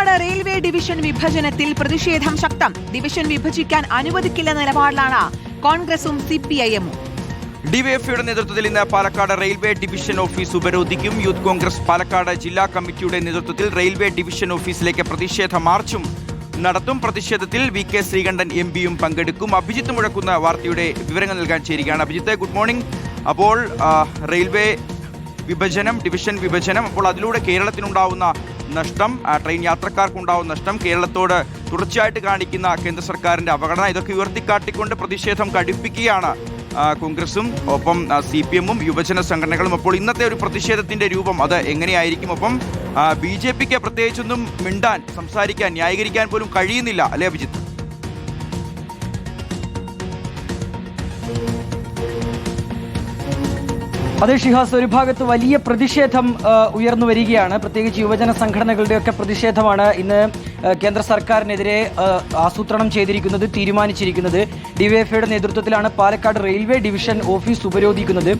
Palakkad railway division വിഭജനത്തിൽ പ്രതിഷേധം ശക്തം. Division വിഭജിക്കാൻ അനുവദിക്കില്ലെന്ന നിലപാടിലാണ് കോൺഗ്രസും സിപിഐഎമ്മും. ഡിവൈഎഫ്ഐയുടെ നേതൃത്വത്തിൽ ഇന്ന് പാലക്കാട് റെയിൽവേ ഡിവിഷൻ ഓഫീസ് ഉപരോധിക്കും. യൂത്ത് കോൺഗ്രസ് പാലക്കാട് ജില്ലാ കമ്മിറ്റിയുടെ നേതൃത്വത്തിൽ റെയിൽവേ ഡിവിഷൻ ഓഫീസിലേക്ക് പ്രതിഷേധ മാർച്ചും നടത്തും. പ്രതിഷേധത്തിൽ വി.കെ. ശ്രീകണ്ഠൻ എം.പിയും പങ്കെടുക്കും. അഭിജിത്ത് മുഴക്കുന്ന വാർത്തയുടെ വിവരങ്ങൾ നൽകാൻ ചേരുകയാണ്. Abhijith, good morning. അപ്പോൾ റെയിൽവേ വിഭജനം, ഡിവിഷൻ വിഭജനം, അപ്പോൾ അതിലൂടെ കേരളത്തിനുണ്ടാവുന്ന നഷ്ടം, ട്രെയിൻ യാത്രക്കാർക്കുണ്ടാവുന്ന നഷ്ടം, കേരളത്തോട് തുടർച്ചയായിട്ട് കാണിക്കുന്ന കേന്ദ്ര സർക്കാരിൻ്റെ അവഗണന, ഇതൊക്കെ ഉയർത്തിക്കാട്ടിക്കൊണ്ട് പ്രതിഷേധം കടുപ്പിക്കുകയാണ് കോൺഗ്രസും ഒപ്പം CPM-ഉം യുവജന സംഘടനകളും. അപ്പോൾ ഇന്നത്തെ ഒരു പ്രതിഷേധത്തിൻ്റെ രൂപം അത് എങ്ങനെയായിരിക്കും? ഒപ്പം BJP-ക്ക് പ്രത്യേകിച്ചൊന്നും മിണ്ടാൻ, സംസാരിക്കാൻ, ന്യായീകരിക്കാൻ പോലും കഴിയുന്നില്ല അല്ലേ അഭിജിത്ത്? അതെ ഷിഹാസ്, ഒരു ഭാഗത്ത് വലിയ പ്രതിഷേധം ഉയർന്നു വരികയാണ്. പ്രത്യേകിച്ച് യുവജന സംഘടനകളുടെയൊക്കെ പ്രതിഷേധമാണ് ഇന്ന് കേന്ദ്ര സർക്കാരിനെതിരെ ആസൂത്രണം ചെയ്തിരിക്കുന്നത്, തീരുമാനിച്ചിരിക്കുന്നത്. ഡിവൈഎഫ്ഐയുടെ നേതൃത്വത്തിലാണ് പാലക്കാട് റെയിൽവേ ഡിവിഷൻ ഓഫീസ് ഉപരോധിക്കുന്നത്.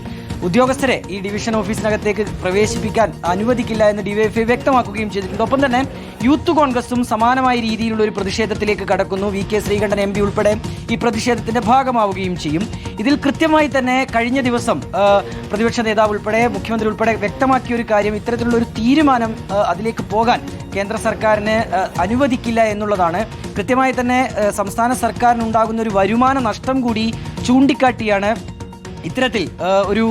ഉദ്യോഗസ്ഥരെ ഈ ഡിവിഷൻ ഓഫീസിനകത്തേക്ക് പ്രവേശിപ്പിക്കാൻ അനുവദിക്കില്ല എന്ന് ഡിവൈഎഫ്ഐ വ്യക്തമാക്കുകയും ചെയ്തിട്ടുണ്ട്. ഒപ്പം തന്നെ യൂത്ത് കോൺഗ്രസും സമാനമായ രീതിയിലുള്ള ഒരു പ്രതിഷേധത്തിലേക്ക് കടക്കുന്നു. വി.കെ. ശ്രീകണ്ഠൻ MP ഉൾപ്പെടെ ഈ പ്രതിഷേധത്തിന്റെ ഭാഗമാവുകയും ചെയ്യും. ഇതിൽ കൃത്യമായി തന്നെ കഴിഞ്ഞ ദിവസം പ്രതിപക്ഷ നേതാവ് ഉൾപ്പെടെ മുഖ്യമന്ത്രി ഉൾപ്പെടെ വ്യക്തമാക്കിയ ഒരു കാര്യം, ഇത്തരത്തിലുള്ള ഒരു തീരുമാനം അതിലേക്ക് പോകാൻ കേന്ദ്ര സർക്കാരിന് അനുവദിക്കില്ല എന്നുള്ളതാണ്. കൃത്യമായി തന്നെ സംസ്ഥാന സർക്കാരിനുണ്ടാകുന്ന ഒരു വരുമാന നഷ്ടം കൂടി ചൂണ്ടിക്കാട്ടിയാണ് ഇത്തരത്തിൽ ഒരു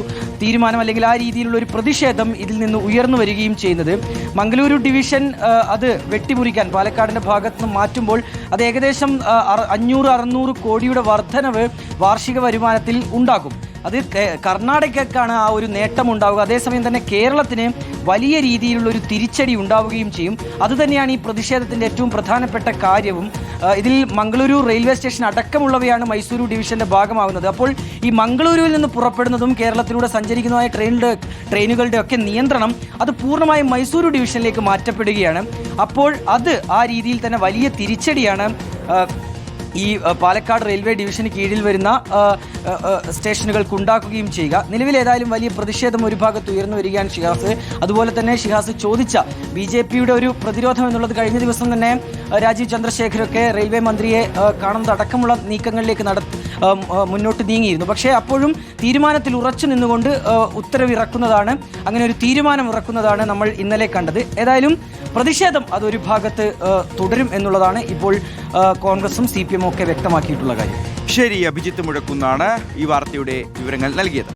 തീരുമാനം അല്ലെങ്കിൽ ആ രീതിയിലുള്ള ഒരു പ്രതിഷേധം ഇതിൽ നിന്ന് ഉയർന്നു വരികയും ചെയ്യുന്നത്. മംഗളൂരു ഡിവിഷൻ അത് വെട്ടിമുറിക്കാൻ പാലക്കാടിൻ്റെ ഭാഗത്ത് നിന്ന് മാറ്റുമ്പോൾ അത് ഏകദേശം 500-600 കോടിയുടെ വർധനവ് വാർഷിക വരുമാനത്തിൽ ഉണ്ടാകും. അത് കർണാടകക്കാണ് ആ ഒരു നേട്ടം ഉണ്ടാവുക. അതേസമയം തന്നെ കേരളത്തിന് വലിയ രീതിയിലുള്ള ഒരു തിരിച്ചടി ഉണ്ടാവുകയും ചെയ്യും. അതുതന്നെയാണ് ഈ പ്രതിഷേധത്തിൻ്റെ ഏറ്റവും പ്രധാനപ്പെട്ട കാര്യവും. ഇതിൽ മംഗളൂരു റെയിൽവേ സ്റ്റേഷൻ അടക്കമുള്ളവയാണ് മൈസൂരു ഡിവിഷന്റെ ഭാഗമാകുന്നത്. അപ്പോൾ ഈ മംഗളൂരുവിൽ നിന്ന് പുറപ്പെടുന്നതും കേരളത്തിലൂടെ സഞ്ചരിക്കുന്നതുമായ ട്രെയിനുകളുടെ ഒക്കെ നിയന്ത്രണം അത് പൂർണ്ണമായും മൈസൂരു ഡിവിഷനിലേക്ക് മാറ്റപ്പെടുകയാണ്. അപ്പോൾ അത് ആ രീതിയിൽ തന്നെ വലിയ തിരിച്ചടിയാണ് ഈ പാലക്കാട് റെയിൽവേ ഡിവിഷന് കീഴിൽ വരുന്ന സ്റ്റേഷനുകൾക്ക് ഉണ്ടാക്കുകയും ചെയ്യുക. നിലവിൽ ഏതായാലും വലിയ പ്രതിഷേധം ഒരു ഭാഗത്ത് ഉയർന്നു വരികയാണ് ഷിഹാസ്. അതുപോലെ തന്നെ ഷിഹാസ് ചോദിച്ച BJP-യുടെ ഒരു പ്രതിരോധം എന്നുള്ളത് കഴിഞ്ഞ ദിവസം തന്നെ രാജീവ് ചന്ദ്രശേഖരൊക്കെ റെയിൽവേ മന്ത്രിയെ കാണുന്നതടക്കമുള്ള നീക്കങ്ങളിലേക്ക് മുന്നോട്ട് നീങ്ങിയിരുന്നു. പക്ഷേ അപ്പോഴും തീരുമാനത്തിൽ ഉറച്ചു നിന്നുകൊണ്ട് ഉത്തരവിറക്കുന്നതാണ്, അങ്ങനെ ഒരു തീരുമാനം ഇറക്കുന്നതാണ് നമ്മൾ ഇന്നലെ കണ്ടത്. ഏതായാലും പ്രതിഷേധം അതൊരു ഭാഗത്ത് തുടരും എന്നുള്ളതാണ് ഇപ്പോൾ കോൺഗ്രസും CPM ഒക്കെ വ്യക്തമാക്കിയിട്ടുള്ള കാര്യം. ശരി, അഭിജിത്ത് മുഴക്കുന്നാണ് ഈ വാർത്തയുടെ വിവരങ്ങൾ നൽകിയത്.